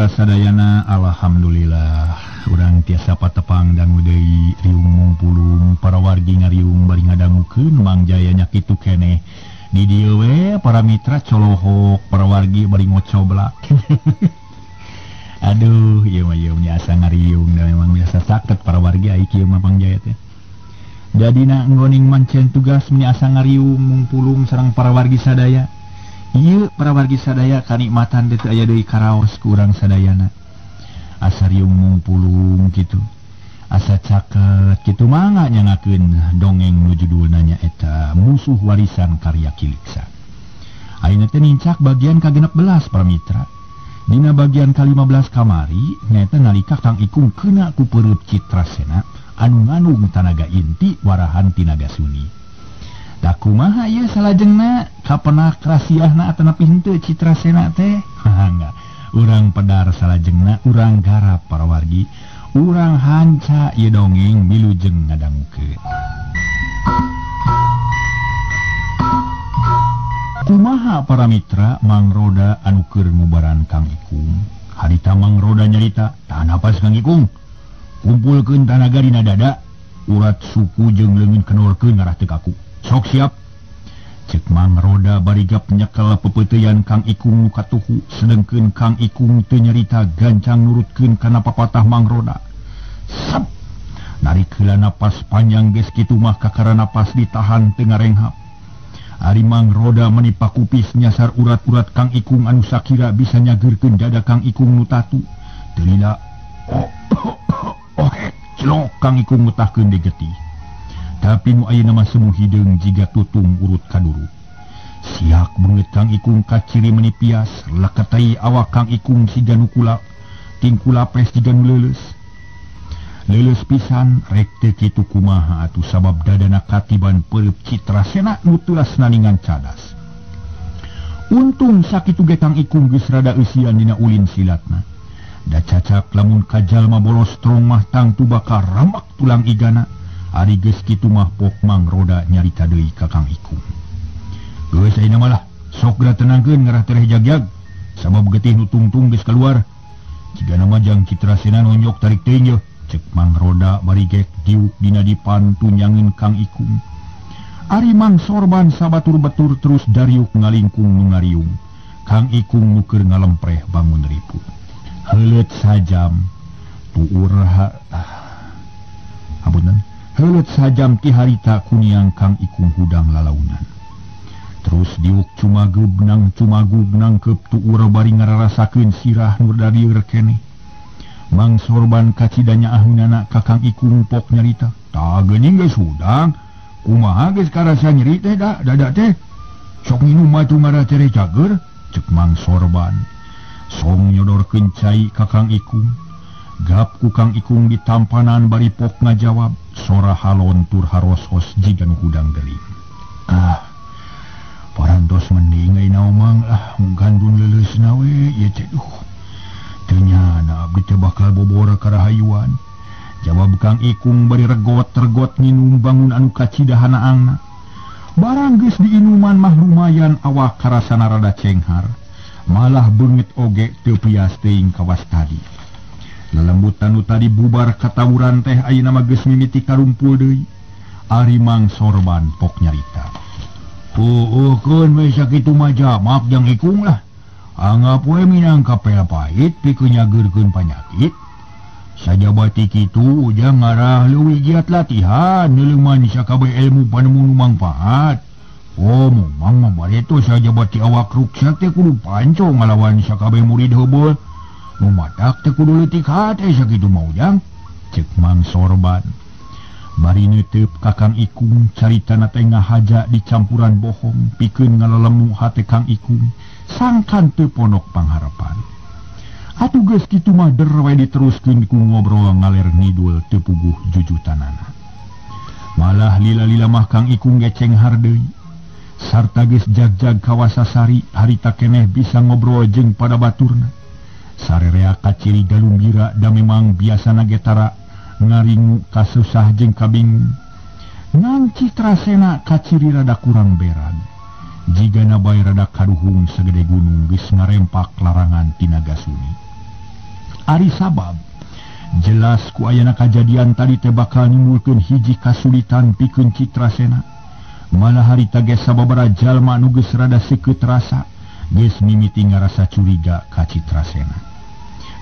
Mitra sadayana alhamdulillah urang tiasa patepang dangu deui riung mungpulung para wargi ngariung bari ngadangukeun Mang Jaya nya kitu keneh di dieu we para mitra colohok para wargi bari ngocoblak. Aduh ieu mah asa ngariung da memang biasa saket para wargi ai kieu mah Mang Jaya teh. Jadina nggoning mancen tugas asa ngariung mungpulung sareng para wargi sadaya. Ieu para wargi sadaya kanikmatan teu aya deui karaos ku urang sadayana. Asa riung mungpulung kitu. Asa caket kitu mangga nyangakeun dongeng nu judulna nya eta Musuh Warisan Karya Kiliksa. Ayeuna teh nincak bagian ka-16 para mitra. Dina bagian ka-15 kamari neta nalika Kang Ikung keuna ku peureup Citrasena anu nganung tanaga inti warahan ti Nagasuni. Da kumaha ieu salajengna kapenak rasiahna atanapi henteu Citrasena teh? Hangga urang pedar salajengna urang garap para wargi urang hanca ieu dongeng milujeng ngadangukeun. Kumaha para mitra Mang Roda anu keur ngubaran Kang Ikung? Harita Mang Roda nyarita, "Tah napas Kang Ikung? Kumpulkeun tanaga dina dada, urat suku jeung leungin kenorkeun ngarah teu kaku. Sok siap." Cek Mang Roda barigap nyekel pepeuteyan Kang Ikung nu katuhu, sedengkeun Kang Ikung teu nyarita gancang nurutkeun kana papatah Mang Roda. Sep! Narik heula napas panjang geus kitu mah kakara napas ditahan teu ngarenghap. Ari Mang Roda menipa kupis nyasar urat-urat Kang Ikung anu sakira bisa nyageurkeun dada Kang Ikung nu tatu. Teu lila. Celok Kang Ikung mutahkeun di getih. Tapi nu ayeuna mah semu hideung jiga tutung urut kaduru. Siak beungeut Kang Ikung kaciri menipias, leketai awak Kang Ikung siga nu kula, ting kulapes jiga nu leuleus. Leuleus pisan rek teu kitu kumaha atuh sabab dadana katiban peureup Citrasena nu teulas naningan cadas. Untung sakitu ge Kang Ikung geus rada eusian dina ulin silatna. Da cacak lamun ka jalma bolos strong mah tangtu bakal ramak tulang igana. Ari geus kitu mah pok Mang Roda nyarita deui ka Kang Ikung. "Geus ayeuna mah lah, sok geura tenangkeun ngarah tereh jag-jag, sabab getih nu tungtung geus kaluar. Jigana mah jang Citrasena nonjok tarik teuing yeuh," cek Mang Roda bari gek diuk dina dipan tunyangeun Kang Ikung. Ari Mang Sorban sabatur-batur terus dariuk ngalingkung nu ngariung. Kang Ikung nu keur ngalempreh bangun ripu. Heuleut sajam tuur Heuleut sajam ti harita kuniang Kang Ikung hudang lalaunan. Terus diuk cumagub nang keup tuur bari ngararasakeun sirah nu darieur keneh. Mang Sorban kacidanya ahunana ka Kang Ikung pok nyarita, "Tah geuning geus hudang, kumaha geus karasa nyeri teh dada teh? Sok nginum atuh ngarah tereh cager," cek Mang Sorban. Song nyodorkeun cai ka Kang Ikung. Gap ku Kang Ikung ditampanan bari pok ngajawab, sora halon tur haros-hos jiga nu hudang geuling. Parantos mending ayeuna Mang gandun leuleusna we ieu teh duh. Teu nyana abdi teh bakal bobor ka rahayuan. Jawab Kang Ikung bari regot-regot nginum bangun anu kacidahana angna. Barang geus diinuman mah lumayan awak karasana rada cenghar. Malah beungeut oge teu pias teuing kawas tadi. Lelembutan nu tadi bubar katawuran teh ayeuna mah geus mimiti karumpul deui. Ari Mang Sorban pok nyarita, "Pueukeun we sakitu mah jamak jang Ikung lah. Anggap we minangka pel pahit pikeun nyageurkeun panyakit. Sajabati kitu ujang ngarah leuwih giat latihan neuleuman sakabeh ilmu panemu nu mangpaat. Mang mah bareto sajabati awak ruksak teh kudu panco ngalawan sakabeh murid heubeul. Nu matak teh kudu leutik hate sakitu mah ujang," cek Mang Sorban. Bari neuteub ka Kang Ikung caritana teh ngahaja dicampuran bohong pikeun ngalalemu hate Kang Ikung sangkan teu ponok pangharepan. Atuh geus kitu mah der we diteruskeun ku ngobrol ngaler ngidul teu puguh jujutanana. Malah lila-lila mah Kang Ikung gecenghar deui. Sarta geus jag-jag kawasasari harita keneh bisa ngobrol jeung pada baturna. Sarerea kaciri galumbira da memang biasana getara ngaringu kasusah jeung kabingung. Ngan Citrasena kaciri rada kurang berag. Jigana bae rada kaduhung sagede gunung geus ngarempak larangan ti Nagasuni. Ari sabab jelas ku ayana kajadian tadi teh bakal nimbulkeun hiji kasulitan pikeun Citrasena. Malah harita ge sababaraha jalma nu geus rada seukeut rasa geus mimiti ngarasa curiga ka Citrasena.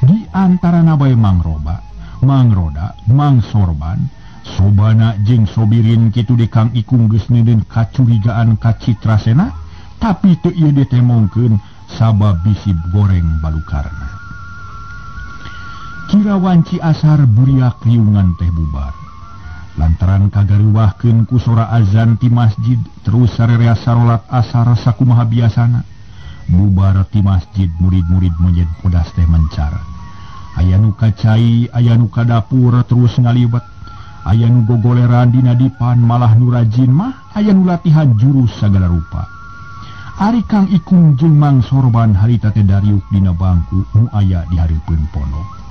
Di antarana bae Mang Roba, Mang Roda, Mang Sorban, Sobana jeung Sobirin kitu di Kang Ikung geus neudeun kacurigaan ka Citrasena, tapi teu ieu ditemongkeun sabab bisi goreng balukarna. Kira wanci asar buriak riungan teh bubar. Lantaran kagaruwahkeun ku sora azan ti masjid terus sarerea sarolat asar sakumaha biasana. Bubar ti masjid murid-murid menjed podas teh mencar. Aya nu kacai, aya nu ka dapur terus ngalibet. Aya nu gogoleran dina dipan malah nu rajin mah aya nu latihan jurus sagala rupa. Ari Kang Ikung jeung Mang Sorban harita teh dariuk dina bangku nu aya di hareupeun pondok.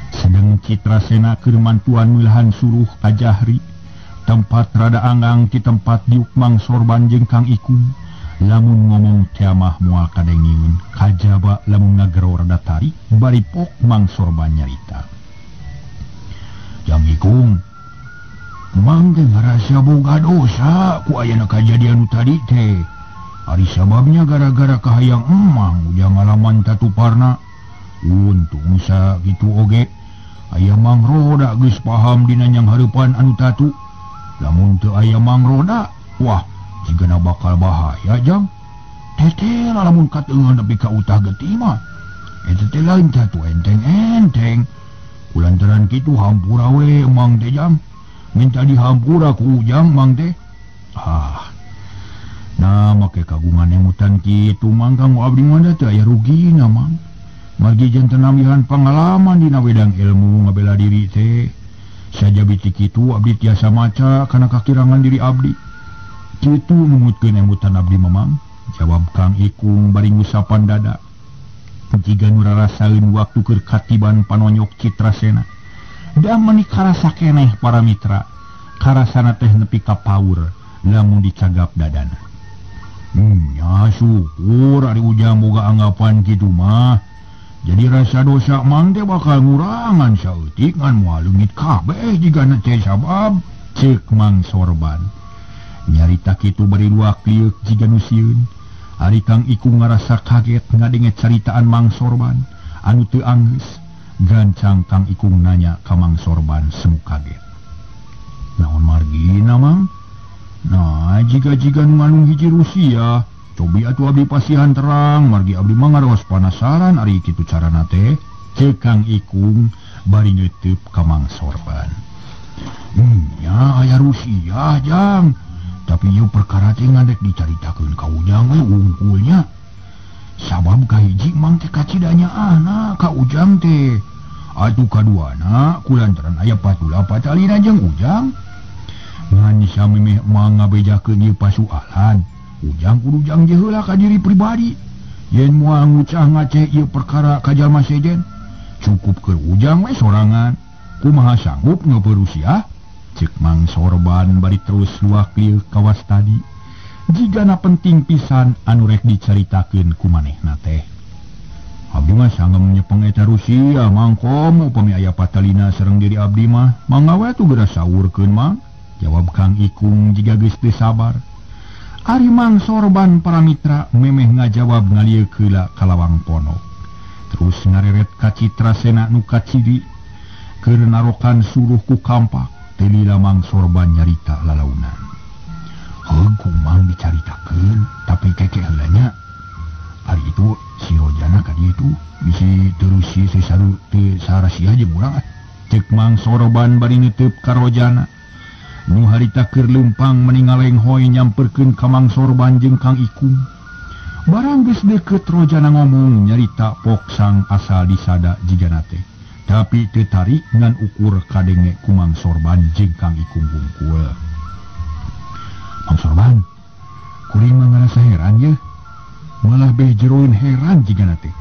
Sedang Citrasena keur mantuan milahan suruh ka Jahri, tempat rada anggang ti tempat diuk Mang Sorban jeung Kang Ikung. Lamun ngomong tiamah moal kadengieun, kajaba lamun ngagero rada tarik, bari pok Mang Sorban nyarita. Jang Ikung, Mang teh ngarasa boga dosa ku ayana kajadian nu tadi teh. Ari sababnya gara-gara kahayang emang ujang ngalaman tatuparna. Untung sa gitu oge. Aya Mang Roda geus paham dina nyang hareupan anu tatu. Lamun teu aya Mang Roda, wah, jigana bakal bahaya jang. Teteh lamun kateungan nepi ka utah getih mah. Eta teh lain tatu enteng-enteng. Kulantaran kitu hampura we Mang teh jang. Minta dihampura ku ujang Mang teh. Nah make kagungan emutan kitu Mang kanggo abdi mah teh aya rugina Mang. Margi janten namihan pengalaman dina wedang ilmu ngabela diri teh. Sajabi ti kitu abdi tiasa maca kana kakirangan diri abdi. Kitu numutkeun emutan abdi mamang. Jawab Kang Ikung bari ngusapan dada. Jiga nu rarasaeun waktu keur katiban panonyok Citrasena. Da meuni karasa keneh para mitra. Karasana teh nepi ka paur lamun dicagap dadana. Ya syukur ari ujang boga anggapan kitu mah. Jadi rasa dosa Mang teh bakal ngurangan saeutik ngan moal leungit kabeh jigana teh sabab, ceuk Mang Sorban. Nyarita kitu bari luak liuk jiga nu sieun. Ari Kang Ikung ngarasa kaget ngadenge caritaan Mang Sorban anu teu anggeus. Gancang Kang Ikung nanya ka Mang Sorban semu kaget. Naon margina Mang? Nah, jika nu ngandung hiji Rusia, cobi atuh abdi pasihan terang, margi abdi mangaros panasaran ari kitu carana teh. Ceuk Kang Ikung bari ngeuteub ka Mang Sorban. Ya aya Rusia jang, tapi ieu perkara teh ngadek dicaritakeun ka ujang we wungkulnya. Sabab kahiji Mang teh kacidanya ana ka ujang teh. Atuh kaduana kulantaran aya patula patalina jeung ujang. Ngan samemeh Mang ngabejakeun ieu pasualan. Ujang kudu jangje heula ka diri pribadi. Yen moal ngucah ngaceh ieu perkara ka jalma sejen, cukup keur ujang we sorangan. Kumaha sanggup ngeuperusia? Ceuk Mang Sorban bari terus luak liuk kawas tadi. Jigana penting pisan anu rek dicaritakeun ku manehna teh. Abdi mah sanggem nyepeng eta Rusia mangkom upami aya patalina sareng diri abdi mah. Mangga we atuh geura saurkeun Mang. Jawab Kang Ikung jiga geus teu sabar. Ari Mang Sorban para mitra memeh ngajawab ngalieu heula ka lawang pondok. Terus ngareret ka Citrasena nu kacidi keur narokan suruh ku kampak. Teu lila Mang Sorban nyarita lalaunan. Heuh Mang dicaritakeun, tapi keke heula nya. Ari itu si Ojana ka dieu tuh bisi terus si saru teu sarasia jeung urang. Ceuk Mang Sorban bari neuteub ka Rojana. Nu harita keur leumpang meningaleng hoy nyamperkeun ka Mang Sorban jeung Kang Ikung. Barang geus deukeut Rojana ngomong nyarita pok sang asal disada jigana teh. Tapi teu tarik ngan ukur kadenge ku Mang Sorban jeung Kang Ikung wungkul. Mang Sorban, kuring mah ngarasa heran ye. Malah beh jeroeun heran jigana teh.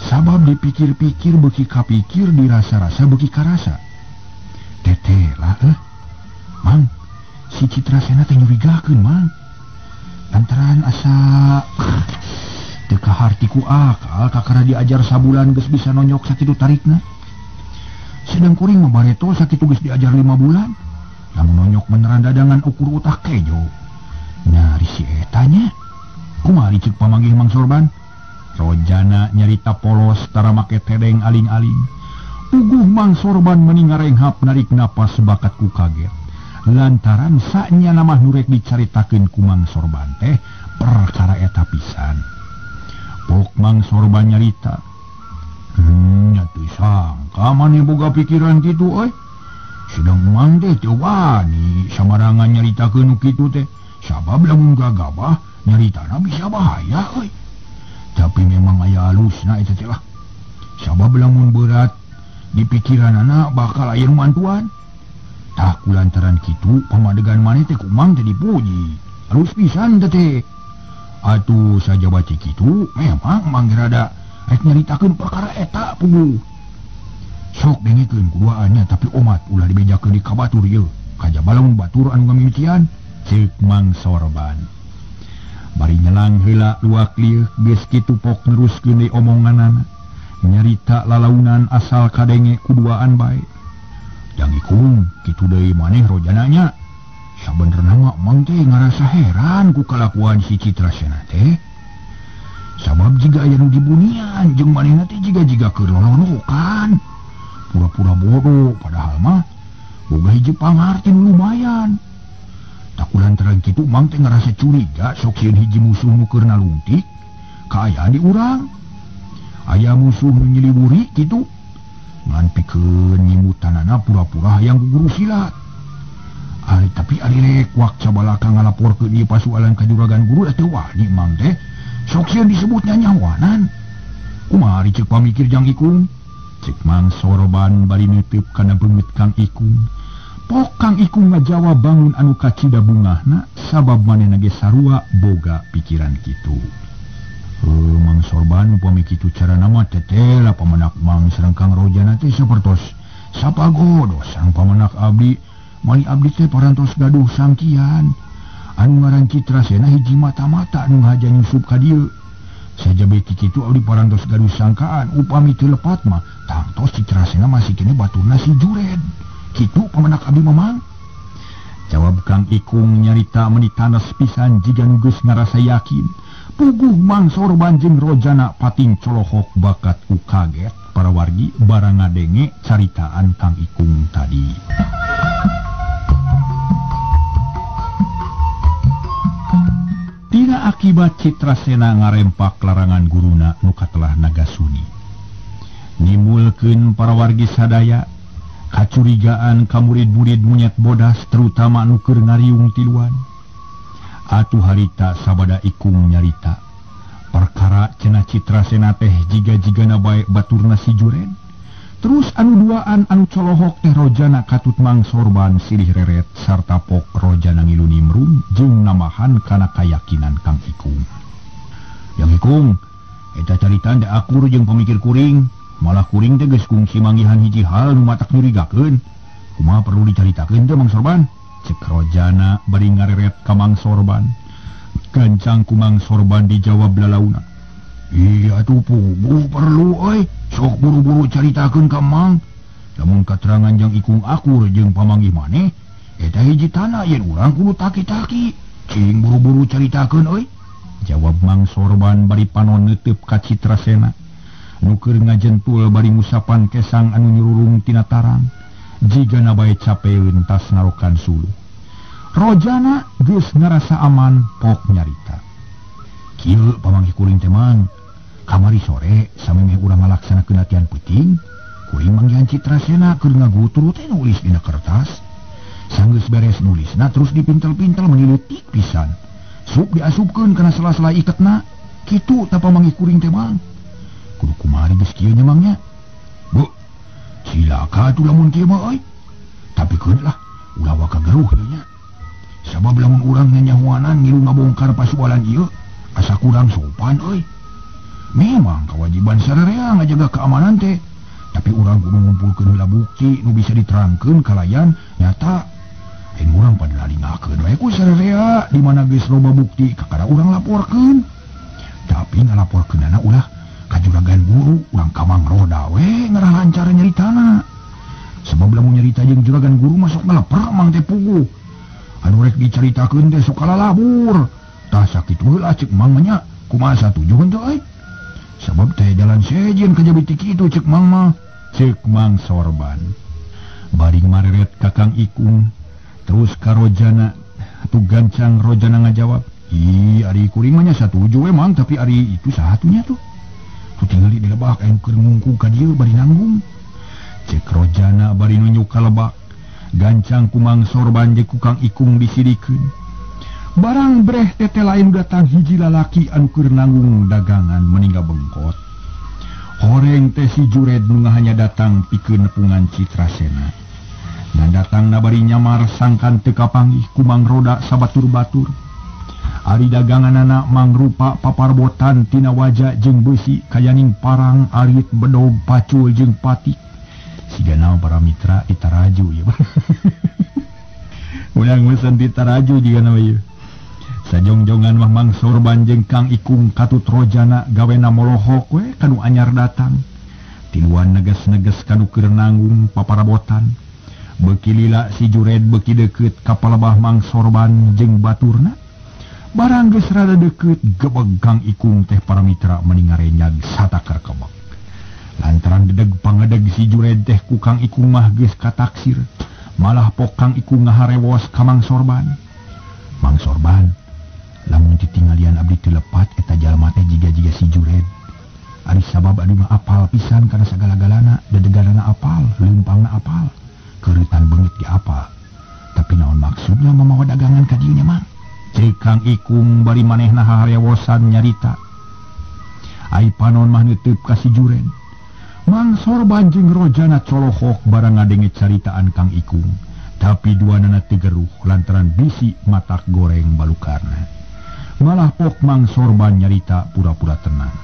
Sabab dipikir-pikir beuki kapikir, dirasa-rasa beuki karasa. Teteh lah Mang, si Citrasena teh nyurigakeun Mang. Lantaran asa teka hartiku akal kakara diajar sabulan geus bisa nonyok sakitu tarikna. Sedang kuring mabareto sakitu geus diajar 5 bulan. Lamun nonyok beneran dadangan ukur utak kejo. Nyari si etanya. Kumaha cek pamanggih Mang Sorban? Rojana nyarita polos tara make tedeng aling-aling. Puguh Mang Sorban meni ngarenghap narik napas sebakat ku kaget. Lantaran saknya nama nurek dicaritakeun ku Mang Sorban teh perkara eta pisan. Pok Mang Sorban nyarita. Nyatu sangka maneh boga pikiran kitu euy. Sedang mang teh teu wani samarangan nyaritakeun nu kitu teh. Sabab lamun gagabah nyaritana bisa bahaya euy. Tapi memang aya halusna eta teh lah. Sabab lamun berat di pikiranana bakal aya mantuan. Tak kulantaran kitu pamadegan maneh teh kumang teh dipuji. Halus pisan teh. Atuh saja baca kitu memang mangrada rek nyaritakeun perkara eta puguh. Sok dengekeun kuduaannya tapi omat ulah dibejakeun di kabatur ieu. Kajaba lamun batur anu ngamimitian ceuk Mang Sorban. Bari nyelang heula luak lieu geus kitu pok neruskeun deui omonganana. Nyarita lalaunan asal kadenge kuduaan bae. Jang ikung kitu deui maneh rojananya. Sabenerna mah mang teh ngarasa heran ku kalakuan si Citrasena teh. Sabab jiga aya nu dibunian jeung manehna teh jiga keur lolonokan. Pura-pura bodoh padahal mah boga hiji pangarti nu lumayan. Tak kulantaran kitu mang teh ngarasa curiga sok sieun hiji musuh nu keur nalungtik kaayaan di urang. Aya musuh nu nyiliburi kitu. Ngan pikeun nyimutanana pura-pura hayang guguru silat. Tapi ari rek wak cabalaka ngalaporkeun ieu pasualan ka juragan guru teh wani mang teh sok sieun disebutnya nyawanan. Kumaha cek pamikir Jang Ikung? Cek Mang Sorban bari neuteup kana beungeut Kang Ikung. Pok Kang Ikung ngajawab bangun anu kacida bungahna sabab manehna ge sarua boga pikiran kitu. Mang Sorban upami kitu carana mah teteh lah pamanak Mang sareng Kang Rojana teh sapertos sapagodos sareng pamanak abdi mali abdi teh parantos gaduh sangkian. Anu ngaran Citrasena hiji mata-mata anu haja nyusup ka dieu. Saja beti kitu abdi parantos gaduh sangkaan upami teu lepat mah tangtos Citrasena masih kene baturna si Jured. Kitu pamanak abdi mamang. Jawab Kang Ikung nyarita meni tanes pisan jiga nu geus ngarasa yakin. Puguh Mang Sorban jeung Rojana pating colohok bakat ku kaget para wargi barang ngadenge caritaan Kang Ikung tadi. Tina akibat Citrasena ngarempak larangan guruna nu katelah nagasuni. Nimulkeun para wargi sadaya kacurigaan ka murid-murid munyet bodas terutama anu keur ngariung tiluan. Atuh harita sabada Ikung nyarita perkara cenah Citrasena teh jiga-jigana bae baturna si Jured. Terus anu duaan anu colohok teh Rojana katut Mang Sorban silih reret sarta pok Rojana ngilu nimrung jeung namahan kana kayakinan Kang Ikung. Yang Ikung eta caritaan teh akur jeung pamikir kuring, malah kuring teh geus kungsi manggihan hiji hal nu matak nyurigakeun. Kumaha perlu dicaritakeun teh Mang Sorban? Cek Rojana bari ngareret ka Mang Sorban. Gancang ku Mang Sorban dijawab lalauna. Iya tuh puguh perlu euy. Sok buru-buru caritakeun ka Mang. Lamun katerangan Jang Ikung akur jeung pamanggih maneh, eta hiji tana yen urang kudu taki-taki. Cing buru-buru caritakeun euy. Jawab Mang Sorban bari panon neuteup ka Citrasena. Nu keur ngajentul bari ngusapan kesang anu nyururung tina tarang. Jigana bae capeun tas ngarokan suluh. Rojana geus ngarasa aman pok nyarita. Kieu pamanggih kuring teh Mang, kamari sore samemeh urang ngalaksanakeun latihan peuting, kuring manggihan Citrasena keur ngagutur teh nulis dina kertas. Sanggeus beres nulisna terus dipintel-pintel menileutik pisan. Sup diasupkeun kana sela-sela iketna. Kitu ta pamanggih kuring teh Mang. Kudu kumaha geus kieu nya Mangnya? Bu, cilaka atuh lamun kieu mah euy. Tapi keun lah, ulah waka geruh nya. Sabab lamun urang nyanyahuanan ngilu ngabongkar pasualan ieu, asa kurang sopan euy. Memang kewajiban sararea ngajaga keamanan teh, tapi urang kudu ngumpulkeun heula bukti nu bisa diterangkeun kalayan nyata. Lain urang pada nalingakeun wae ku sararea di mana geus loba bukti kakara urang laporkeun. tapi ngalaporkeun anak ulah ka juragan guru urang Kamang Roda we ngarah lancar nyeritana. Sebab lamun nyerita jeung juragan guru masuk ngaleper mang teh puguh. Anu rek dicaritakeun teh sok kalalabur. Tah sakitu heula ceuk mang nya kumaha satuju henteu ai. Sebab teh jalan sejen ka jabi ti kitu ceuk mang mah. Ceuk Mang Sorban. Bari mareret ka Kang Ikung terus ka Rojana. Tu gancang Rojana ngajawab, "Ih, ari kuring mah nya satuju we mang, tapi ari itu satunya tuh. Tu tinggal di lebak anu keur ngungkung ka dieu bari nanggung." Cek Rojana bari nunjuk ka lebak. Gancang ku Mang Sorban jeung ku Kang Ikung disidikeun. Barang breh tete lain datang hiji lalaki anu keur nanggung dagangan meninggal bengkot. Horeng teh si Jured nu hanya datang pikeun nepungan Citrasena. Ngan datang nabari nyamar sangkan teu kapanggih ku Mang Roda sabatur-batur. Ari daganganana mangrupa paparbotan tina waja jeung besi kayaning parang arit bedog pacul jeung patik. Sigana para mitra di Taraju ya. Ulang mesen di Taraju jigana ieu. Sajongjongan mah Mang Sorban jeung Kang Ikung katut Rojana gawena molohok we kanu anyar datang. Tiluan neges-neges kanu keur nanggung paparabotan. Beuki lila si Jured beuki deukeut ka palebah Mang Sorban jeung baturna. Barang geus rada deukeut gebeg Kang Ikung teh para mitra meni ngarenyag satakar kebek. Lantaran dedeg pangedeg si Jured teh ku Kang Ikung mah geus kataksir. Malah pok Kang Ikung ngaharewos ka Mang Sorban. "Mang Sorban, lamun ditinggalian abdi teu lepat eta jalma teh jiga-jiga si Jured. Ari sabab abdi mah apal pisan kana sagala-galana, dedeganana apal, leumpangna apal, keuritan beungit ge apal. Tapi naon maksudnya mamawa dagangan ka dieu nya mang?" Ceuk Kang Ikung bari manehna harewosan nyarita. Ai panon mah neuteub ka si Jured. Mang Sorban jeung Rojana colohok barang ngadenge caritaan Kang Ikung, tapi duanana teu geruh lantaran bisi matak goreng balukarna. Malah pok Mang Sorban nyarita pura-pura tenang.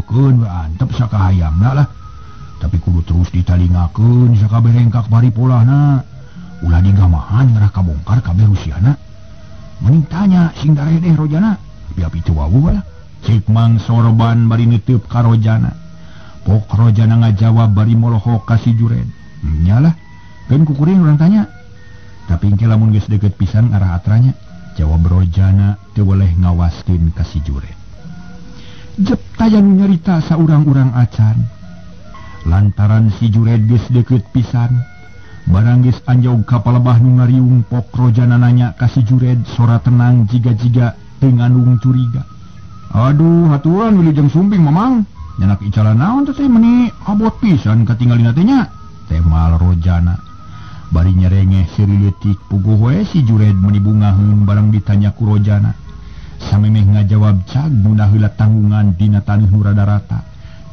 Keun we antep sakahayamna lah. Tapi kudu terus ditalingakeun sakabeh rengkak paripolahna. Ulah digamahan ngarah kabongkar kabeh rusiana. Mending tanya sing daredeh Rojana. Biapi teu wawu lah. Cik Mang Sorban bari neuteub ka Rojana. Pok Rojana ngajawab bari molohok ka si Jured. Nyalah, keun kukuring urang tanya. Tapi engke lamun geus deukeut pisan arah atranya. Jawab Rojana teu boleh ngawaskeun ka si Jured. Jep tayang nyarita saurang-urang acan. Lantaran si Jured geus deukeut pisan. Barang geus anjog ka palebah nu ngariung pok Rojana nanya ka si Jured sora tenang jiga-jiga teu ngandung curiga. "Aduh, haturan wilujeng sumping mamang. Nyanak icalan naon teh meni abot pisan katinggalina teh nya?" Temal Rojana. Bari nyerengeh sirileutik puguh we si Jured meni bungaheun barang ditanya ku Rojana. Samemeh ngajawab cag nu heula tanggungan dina taneuh nu rada rata.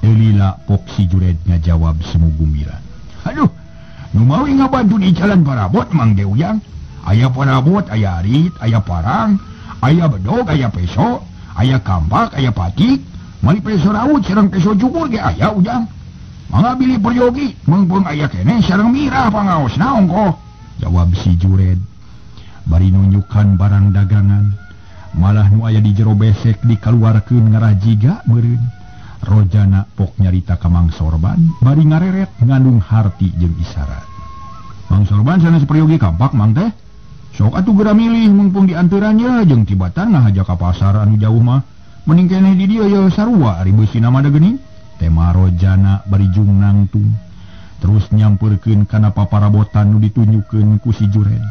Elila pok si Jured ngajawab semu gembira. "Aduh, nu mawi ngabantu di jalan parabot Mang Deuyang. Aya parabot, aya arit, aya parang, aya bedog, aya peso, aya kambak, aya patik. Mali peso raut sareng peso jubur ge aya ujang. Mangga bili peryogi, mengpung aya kene sareng mirah pangaosna ongko," jawab si Jured. Bari nunjukkan barang dagangan. Malah nu aya di jero besek dikaluarkeun ngarah jiga meureun. Rojana pok nyarita ka Mang Sorban bari ngareret ngandung harti jeung isyarat. "Mang Sorban sanes peryogi kampak mang teh. Sok atuh geura milih mengpung dianturan ye jeung tibatan ngahaja ka pasar anu jauh mah. Mending keneh di dieu ye sarua ari beusina mah da geuning," tema Rojana bari jung nangtung. Terus nyampeurkeun kana paparabotan nu ditunjukkeun ku si Jured.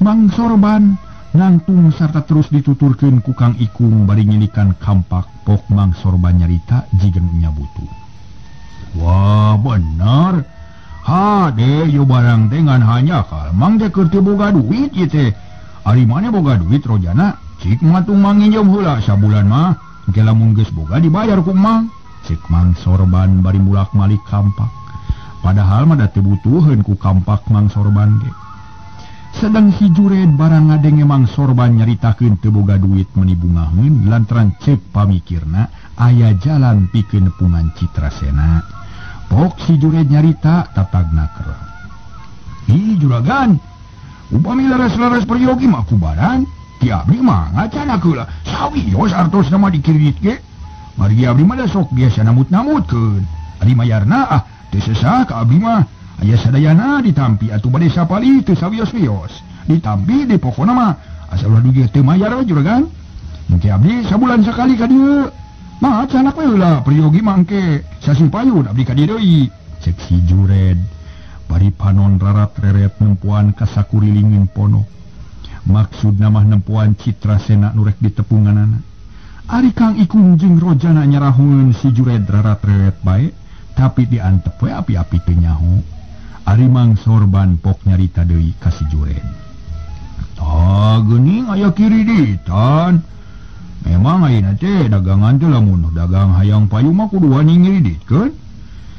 Mang Sorban nangtung sarta terus dituturkeun ku Kang Ikung bari nyilikan kampak pok Mang Sorban nyarita jigen nya butuh. "Wah bener. Hade yo barang teh ngan hanya kal mang teh keur teu boga duit ieu teh. Ari maneh boga duit Rojana? Cik matung manginjom heula sabulan mah. Engke lamun geus boga dibayar ku mang." Cik Mang Sorban bari mulak-malik kampak. Padahal mah da teu butuheun ku kampak Mang Sorban ge. Sedang si Jured barang ngadenge Mang Sorban nyaritakeun teu boga duit meni bungaheun lantaran ceuk pamikirna aya jalan pikeun nepungan Citrasena. Pok si Jured nyarita tatagna kereng. "Ih juragan, upami laras-laras peryogi mah kubaran, ti abdi mah ngacana heula sawios artos nama dikirit ge mari abdi mah sok biasa namut-namutkeun ari mayarna teu sesah ka abdi mah aya sadayana ditampi atuh bade sapali teu sawios-wios ditampi di pokona mah asal ulah dugi teu mayar we juragan engke abdi sabulan sakali ka dieu mah canak we heula priyogi mah engke sasipayun abdi ka dieu deui cek si Jured bari panon rarat reret nempuan ka sakurilingin pono maksud namah nempuan Citrasena nurek ditepunganana ari Kang Ikung jeung Rojana nyarahun si Jured rarat reret bae tapi diantep we api-api teu nyaho ari Mang Sorban pok nyarita deui ka si Jured geuning aya kiriditan memang ayeuna teh dagangan teh lamun dagang hayang payu mah kudu wani ngiriditkeun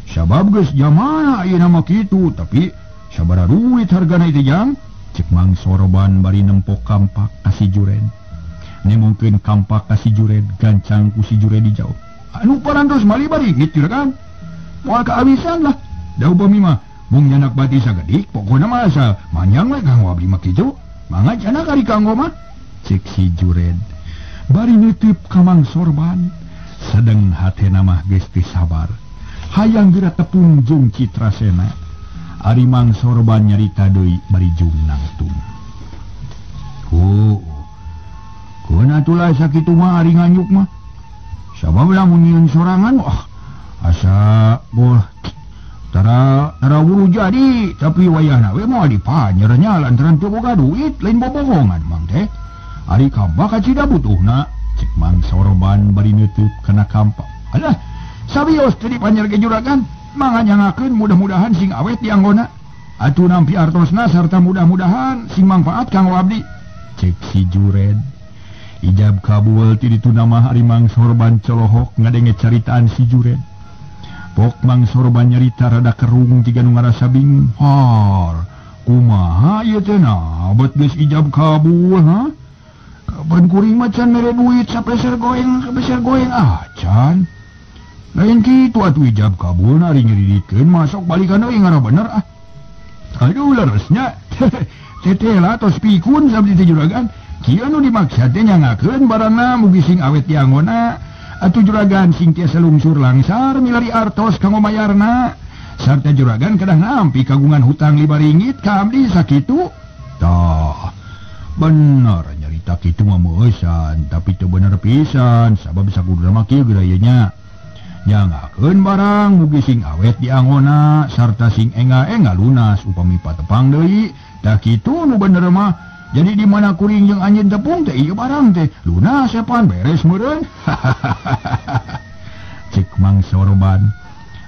sabab geus jamana ayeuna mah kitu tapi sabaraha duit hargana ieu jang cek Mang Sorban bari nempok kampak ka si Jured nemongkeun kampak ka si Jured gancang ku si Jured dijawab anu parantos mali bari gitu kan moal kaabisan lah da upami mah mung nyanak bati sagedik pokona mah asa manyang we kanggo abdi mah kitu mangga cenah kari kanggo mah cek si Jured bari nitip ka Mang Sorban sedeng hatena mah geus teu sabar hayang geura tepung jeung Citrasena ari Mang Sorban nyarita deui bari jung nangtung kunaon atuh sakitu mah ari nganyuk mah sabab lamun nyieun sorangan asa boh tara wuru jadi tapi wayahna we moal dipanjernya lantaran teu boga duit lain bobogongan Mang teh ari kampak cida butuhna cek Mang Sorban bari neuteub kana kampak alah sabios teu dipanjer ge juragan mangga nyangakeun mudah-mudahan sing awet di anggona atuh nampi artosna sarta mudah-mudahan sing mangfaat kanggo abdi cek si Jured ijab kabul ti dituna mah ari Mang Sorban colohok ngadenge caritaan si Jured pok Mang Sorban nyarita rada kerung jiga nu ngarasa bingung kumaha ieu teh na bet geus ijab kabul kapan kuring macan mere duit sapeser goeng can lain kitu atuh ijab kabul ari ngiridikeun masuk balikan deui ngara bener aduh leresnya tetela tos pikun sabdi teh juragan kieu nu dimaksud teh nyangakeun barangna mugi sing awet di anggona atuh juragan sing tiasa lungsur langsar milari artos kanggo mayarna sarta juragan kadang nampi kagungan hutang 5 ringgit ka abdi sakitu tah bener nyarita kitu mah meusan tapi teu bener pisan sabab sakuduna mah kieu geura ieu nya nyangakeun barang mugi sing awet di anggona sarta sing enga lunas upami patepang deui tah kitu nu bener mah jadi di mana kuring jeung anjeun tepung teh ieu barang teh lunas sapan beres meureun cek Mang Sorban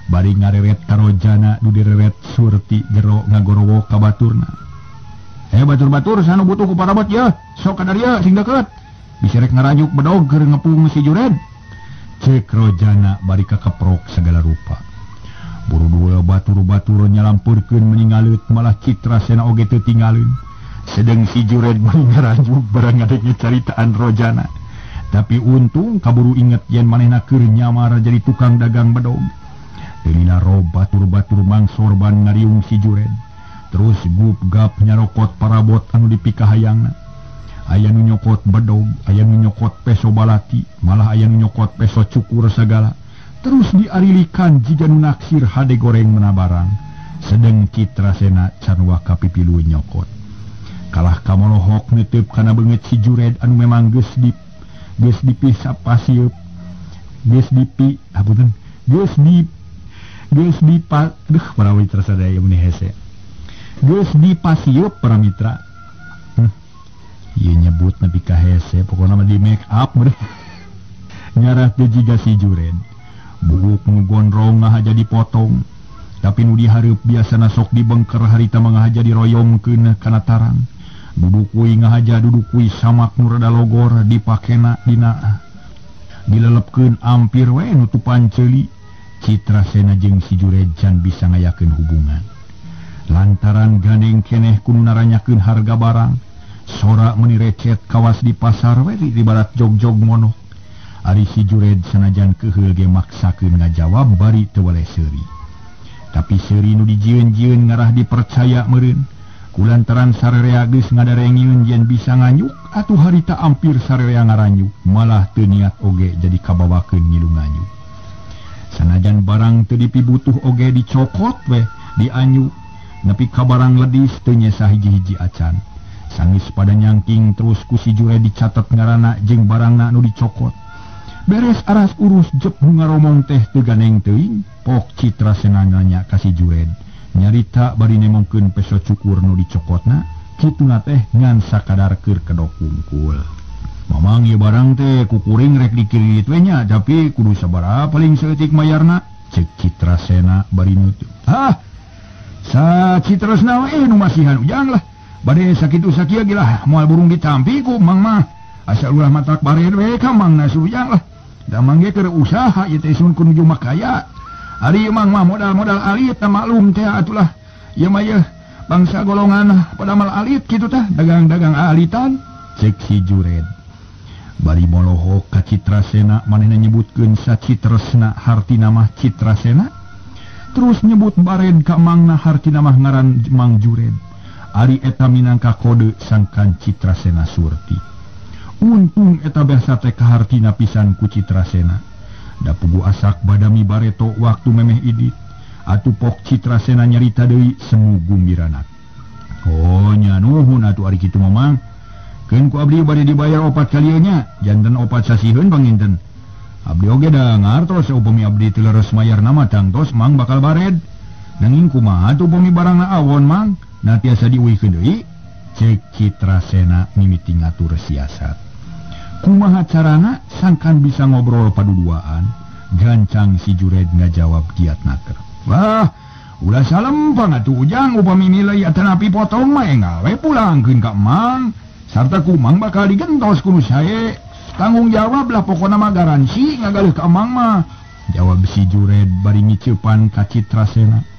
bari ngareret ka Rojana nu direret surti gero ngagorowo ka baturna batur-batur sanu butuh ku parabot ya sok ka dieu sing deukeut bisa rek ngarajuk bedog keur ngepung si Jured cek Rojana bari kakeprok segala rupa buru dua batur-batur nyalampurkeun meningaleut malah Citrasena oge teu tinggalin sedeng si Jured bari ngarajuk barang ngadenge caritaan Rojana tapi untung kaburu inget yen manehna keur nyamar jadi tukang dagang bedog deulina rob batur-batur Mang Sorban ngariung si Jured terus gup-gap nyarokot parabot anu dipikahayangna aya nu nyokot bedog aya nu nyokot peso balati malah aya nu nyokot peso cukur segala terus diarilikan jika nu naksir hade goreng menabarang sedeng Citrasena can waka pipilu nyokot kalah kamolohok neuteub kana beungeut si Jured anu memang geus dipisah pasieup geus parawi tersadaya meni hese geus dipasieup para mitra ieu nyebut nepi ka hese pokona mah di make up meureun nyarah teh jiga si Jured bubuk nu gondrong ngahaja dipotong tapi nu dihareup biasana sok dibengker harita mangahaja diroyongkeun kana tarang duduk kuy ngahaja duduk kuy samak nu rada logor dipakena dina dilelepkeun ampir we nutupan ceuli Citrasena jeung si Jured can bisa ngayakeun hubungan lantaran gandeng keneh kudu naranyakeun harga barang sora meuni recet kawas di pasar we di barat jog-jog monok ari si Jured sanajan keheul ge maksakeun ngajawab bari teu waleh seuri tapi seuri nu dijieun-jieun ngarah dipercaya meureun kulantaran sararea geus ngadarengieun yen bisa nganyuk atuh harita ampir sarerea ngaranyu malah teu niat oge jadi kabawakeun ngilu nganyu. Sanajan barang teu dipibutuh oge dicokot we dianyu nepi ka barang ledis teu nya sahiji-hiji acan. Sanggeus pada nyangking terus ku si Jured dicatet ngaranna jeung barangna nu dicokot. Beres aras urus jep nu ngaromong teh teu ganeng teuing, pok Citrasena nanya ka si Jured. Nyarita bari nemongkeun peso cukur nu dicokotna, kituna teh ngan sakadar keur kedok kungkul. Mamang ieu barang teh kukuring rek dikirit we nya, tapi kudu sabaraha paling saeutik mayarna? Ceuk Citrasena bari nutup. Hah, sa Citrasna we nu masihan ujang lah. Bade sakitu-sakia gilah moal burung ditampi ku mang mah. Asa ulah matak bared we ka mangna sujang lah. Da mangge keur usaha ieu teh sun ku nuju makaya. Ari mang mah modal-modal alit tah maklum teh atulah. Ieu mah yeuh bangsa golongan pada mal alit kitu tah, dagang-dagang alitan. Cek si Jured. Bari molohok ka Citrasena manehna nyebutkeun sa Citresna hartina mah Citrasena. Terus nyebut bared ka mangna hartina mah ngaran Mang Jured. Ari eta minangka kode sangkan Citrasena surti. Untung eta biasa teh kahartina pisan ku Citrasena. Da pugu asak badami bareto waktu memeh idit. Atuh pok Citrasena nyarita deui semu gumbiranak. Oh nya nuhun atuh ari kitu mamang. Keun ku abdi bade dibayar opat kalieu nya, janten opat sasiheun panginten. Abdi oge da ngartos upami abdi teu leres mayar nama tangtos mang bakal bared. Nanging kumaha atuh upami barangna awon mang? Na tiasa diuihkeun deui, cek Citrasena mimiti ngatur siasat. Kumaha carana sangkan bisa ngobrol paduduaan, gancang si Jured ngajawab giatna keur. Wah, ulah salempang atuh ujang upami milai atanapi potong mah enggal we pulangkeun ka Mang. Sarta kumang bakal digentos kudu sae. Tanggung jawab lah pokona mah garansi ngagalih ka Mang mah. Jawab si Jured bari ngiceupan ka Citrasena.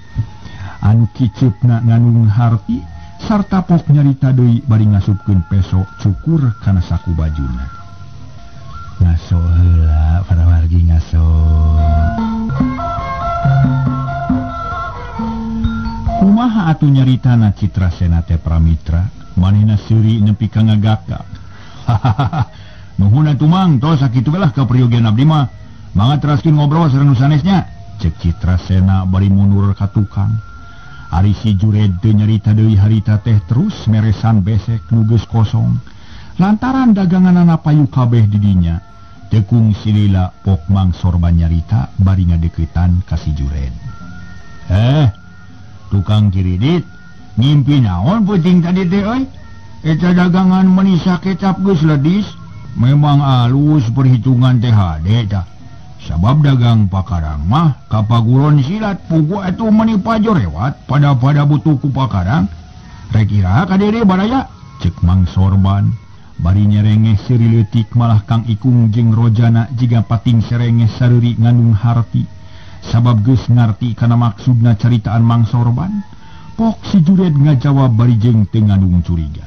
Anu kiceupna nganung harti sarta pok nyarita deui bari ngasupkeun peso cukur kana saku bajuna. Ngaso heula para wargi ngaso. Kumaha atuh nyaritana Citrasena teh Pramitra? Manehna seuri nepi ka ngagakak. Hahaha. Nuhun atuh Mang, tos sakitu belah ka peryogian abdi mah. Mangga teraskeun ngobrol sareng nu sanesnya. Cek Citrasena bari mundur ka tukang. Ari si Jured teu nyarita deui harita teh terus meresan besek nu geus kosong. Lantaran daganganana payu kabeh di dinya. Tekung silila pok Mang Sorban nyarita bari ngadeuketan ka si Jured. Tukang kiridit, ngimpi naon peuting tadi teh euy? Eta dagangan menisa kecap geus ledis, memang alus perhitungan teh hade tah. Sabab dagang pakarang mah kapaguron silat pugu atuh meni pajo rewat pada butuh ku pakarang. Rek ira ka dede baraya, cek Mang Sorban. Bari nyerengeh seuri leutik malah Kang Ikung jeung Rojana jiga pating serengeh sareuri ngandung harti. Sabab geus ngarti kana maksudna caritaan Mang Sorban. Pok si Jured ngajawab bari jeung teu ngandung curiga.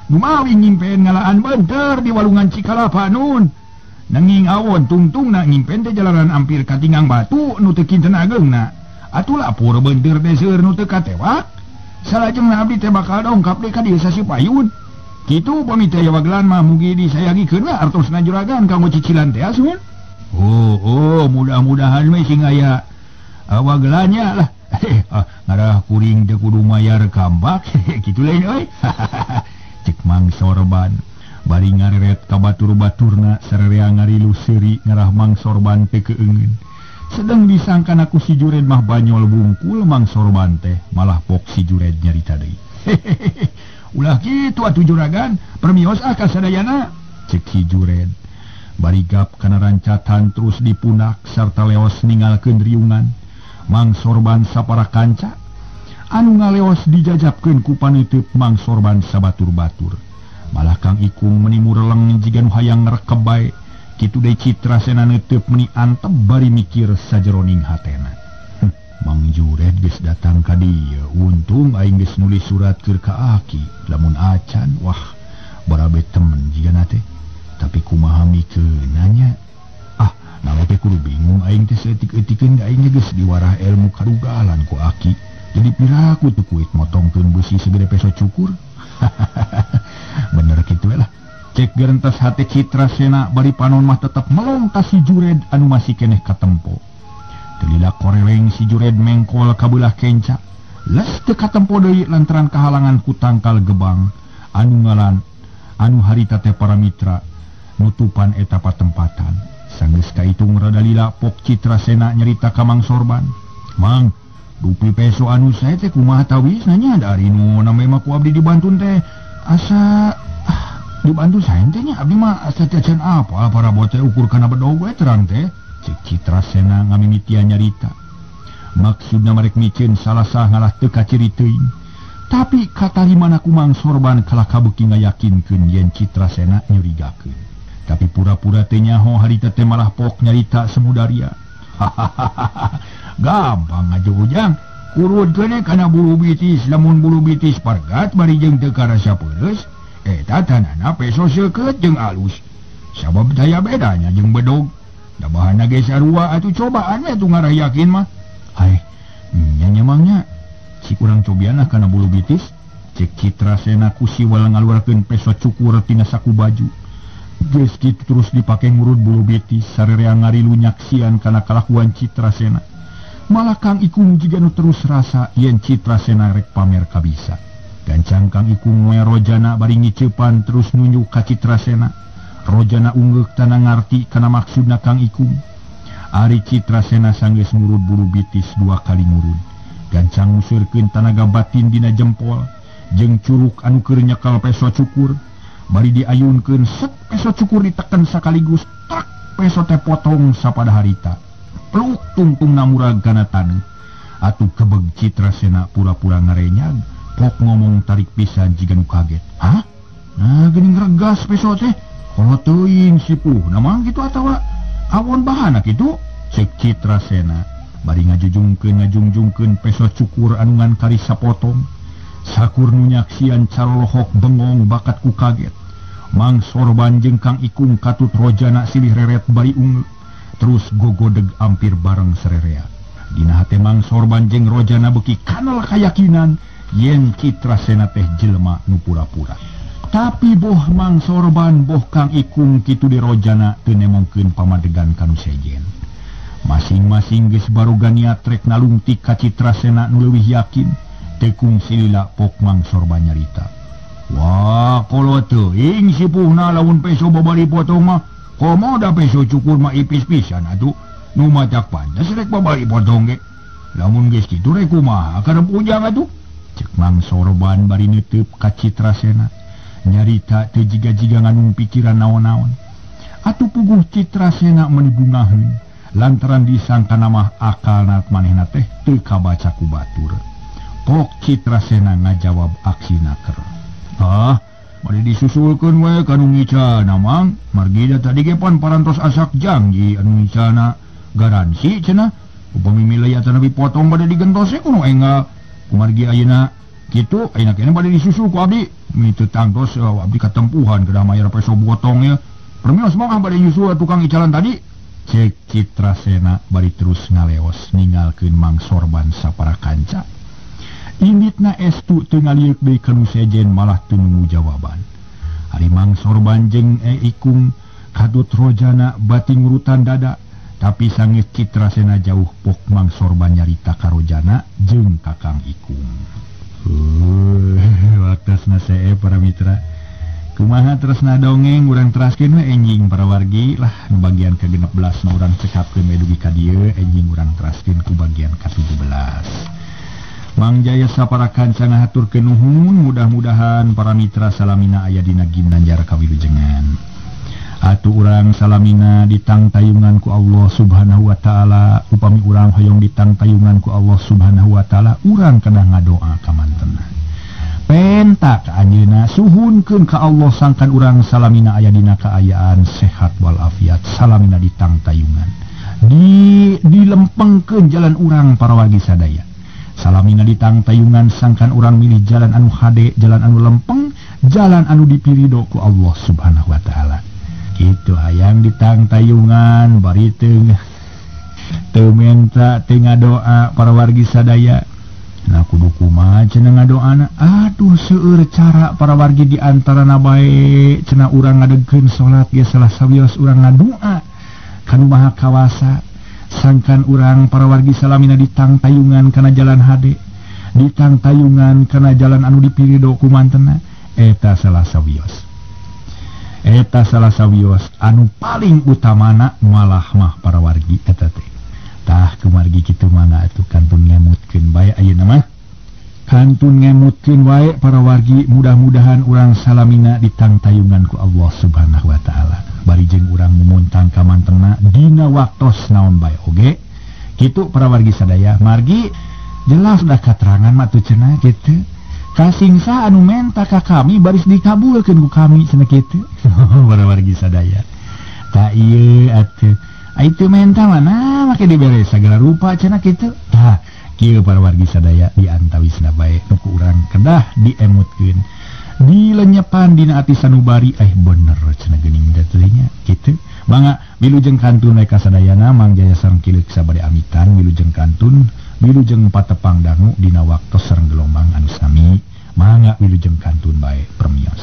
Nu mawi ngimpen ngalaan beunteur di walungan Cikalapa nun. Nanging awon tungtungna ngimpen teh jalanan ampir katingang batu nu teu kinten ageungna. Atuh lapur beunteur teh seueur nu teu katewak. Salajengna abdi teh bakal dongkap deui ka dieu sasi payun. Kitu upami teh wagelan mah mugi disayagikeun we artosna juragan kanggo cicilan teh asun. Oh, mudah-mudahan we sing aya wagelannya lah. Ngarah kuring teh kudu mayar kambak kitu lain euy. Cek Mang Sorban. Bari ngareret ka batur-baturna sarerea ngarilu seuri ngarah Mang Sorban teh keungeun. Sedang disangkan aku si Jured mah banyol bungkul Mang Sorban teh malah pok si Jured nyarita deui. Ulah kitu atuh juragan, permios ka sadayana, cek si Jured. Bari gap kana rancatan terus dipunak sarta leos ningalkeun riungan. Mang Sorban sapara kanca anu ngaleos dijajabkeun ku paneuteuk Mang Sorban sabatur-batur. Malah Kang Ikung meni mureleng jiga nu hayang ngrekeb bae. Kitu deui Citrasena neuteuk meni antep bari mikir sajeroning hatena. Mang Jured geus datang ka dieu. Untung aing geus nulis surat keur ka Aki. Lamun acan, wah, barabe temen jigana teh. Tapi kumaha mikeunna nya? Nawe teh kudu bingung aing teh saeutik-eutikeun aing geus diwarah ilmu kadugalan ku Aki. Jadi piraku teu kuit motongkeun besi segede peso cukur. Bener gitu lah. Cek gerentas hati Citrasena bari panon mah tetap melontas si Jured anu masih keneh katempo. Telila koreleng si Jured mengkol kabelah kenca. Les teu katempo deui lantaran kahalangan ku tangkal gebang anu ngalan anu harita teh para mitra nutupan eta patempatan. Sanggeus kaitung rada lila pok Citrasena nyerita ka Mang Sorban. Mang, dupi peso anu sae teh kumaha tawis nanya dari nu name mah ku abdi dibantu teh asa dibantu sae teh nya abdi mah asa cacan apa para bocah ukur kana bedog we terang teh. Cek Citrasena ngamimitian nyarita. Maksudna marek mikeun salah sah ngalah teu kaciri teuing. Tapi katarimana ku Mang Sorban kalah kabeuki ngayakinkeun yen Citrasena nyurigakeun. Tapi pura-pura teh nyaho harita teh malah pok nyarita semudaria. Gampang aja ujang. Kurut kene kana bulu bitis, lamun bulu bitis pargat bari jeung teu karasa peureus. Eta tanana peso seukeut jeung alus. Sabab daya bedanya jeung bedog. Da bahanna ge sarua atuh cobaan we atuh ngarayakin mah. Hai, nya nyamangnya si urang cobiana kana bulu bitis. Cek Citrasena ku siwal ngaluarkeun peso cukur tina saku baju. Geus kitu terus dipake ngurut bulu bitis sarerea ngarilu nyaksian kana kalakuan Citrasena. Malah Kang Ikung jiga nu terus rasa yen Citrasena rek pamer kabisa. Gancang Kang Ikung we rojana bari ngiceupan terus nunjuk ka Citrasena. Rojana ungeuk tana ngarti kana maksudna Kang Ikung. Ari Citrasena sanggeus ngurut bulu bitis 2 kali ngurut. Gancang ngusurkeun tanaga batin dina jempol jeung curug anu keur nyekal peso cukur. Bari diayunkeun set peso cukur diteken sakaligus tak peso teh potong sapada harita. Peluk tungtung namurag kana taneuh. Atuh kebeg Citrasena pura-pura ngarenyag, pok ngomong tarik pisan jiga nu kaget. Hah? Nah geuning regas peso teh. Kalau teuing sipuh, namang gitu atawa awon bahana kitu? Cek Citrasena bari ngajungjungkeun peso cukur anu ngan kari sapotong. Sakur nu nyaksian calohok bengong bakat ku kaget. Mang Sorban jeung Kang Ikung katut rojana silih reret bari ungeuk. Terus gogodeg ampir bareng sererea. Dina hate Mang Sorban jeung rojana beuki kanal kayakinan yen Citrasena teh jelema nu pura-pura. Tapi boh Mang Sorban boh Kang Ikung kitu di rojana teu nemongkeun pamadegan kanu sejen. Masing-masing geus baruga niat rek nalungtik ka Citrasena nu leuwih yakin. Tekung silila pok Mang Sorban nyarita. Wah, kalau teuing sipuhna lamun peso babari potong mah, komoda peso cukur mah ipis pisan atuh. Nu macak pantes rek babari potong ge. Lamun geus kitu rek kumaha karep ujang atuh? Cek Mang Sorban bari neuteub ka Citrasena. Nyarita teu jiga-jiga nganung pikiran naon-naon. Atuh puguh Citrasena menibungaheun lantaran disangka mah akalna manehna teh teu kabaca ku batur. Pok Citrasena ngajawab aksina keur. Ah, bari disusulkeun we kanu ngicana Mang. Margi da tadi ge pan parantos asak janji anu ngicana garansi cenah. Upami milih atuh nepi potong bade digentos kudu enggal. Kumargi ayeuna kitu, ayeuna keneh bade disusul ku abdi. Mitu tangtos abdi katempuhan kedah mayar peso potong ya. Permios mah bade nyusul tukang icalan tadi. Cek Citrasena bari terus ngaleos ninggalkeun Mang Sorban sapara kanca. Inditna estu teu ngaliuk deui kanu sejen malah teu nunggu jawaban. Ari Mang Sorban jeung Ikung kadut rojana bati ngurutan dada, tapi sanggeus Citrasena jauh pok Mang Sorban nyarita ka rojana jeung ka Kang Ikung. Waktasna sae para mitra. Kumaha tresna dongeng urang teraskeun we enjing para wargi lah nu bagian ke-16 na urang cekapkeun we dugi ka dieu enjing urang teraskeun ku bagian ka-17. Mang Jaya sapara kanca ngahaturkeun nuhun, mudah-mudahan para mitra salamina aya dina ginanjar kawilujengan. Atuh urang salamina ditangtayungan ku Allah Subhanahu wa taala, upami urang hoyong ditangtayungan ku Allah Subhanahu wa taala, urang kedah ngadoa ka mantenna. Penta ka anjeunna suhunkeun ka Allah sangkan urang salamina aya dina kaayaan sehat wal afiat, salamina ditangtayungan. Dilempengkeun jalan urang para wargi sadaya. Salamina ditangtayungan sangkan urang milih jalan anu hade, jalan anu lempeng, jalan anu dipirido ku Allah Subhanahu wa taala. Kitu hayang ditangtayungan bari teu menta teu ngadoa para wargi sadaya. Nah kudu kumaha cenah ngadoana. Aduh seueur cara para wargi di antarana bae cenah urang ngadegkeun salat ge salah sawios urang ngadua kanu maha kawasa. Sangkan urang para wargi salamina ditang tayungan kana jalan hade, ditang tayungan kana jalan anu dipirido ku mantena. Eta salah sawios anu paling utamana malah mah para wargi eta teh. Tah kumargi kitu mana atuh kantun ngemutkeun bae ayeuna mah. Kantun ngemutkeun wae para wargi, mudah-mudahan urang salamina ditang tayungan ku Allah Subhanahu wa taala. Bari jeung urang mumuntang ka mantena dina waktos naon bae oge. Kitu para wargi sadaya, margi jelas dah katerangan mah tu cenah kitu. Kasingsa anu menta ka kami baris dikabulkeun ku kami cenah kitu. Para wargi sadaya. Ta ieu atuh itu menta mana make dibere sagala rupa cenah kitu. Tah kieu para wargi sadaya diantawisna bae nu ku urang kedah diemutkeun, dilenyepan dina ati sanubari bener cenah geuning da teh nya kitu. Mangga wilujeng kantun ka sadayana Mang Jaya sareng Kileuk sabade amitan wilujeng kantun wilujeng patepang dangu dina waktos sareng gelombang anu sami. Mangga wilujeng kantun bae permios.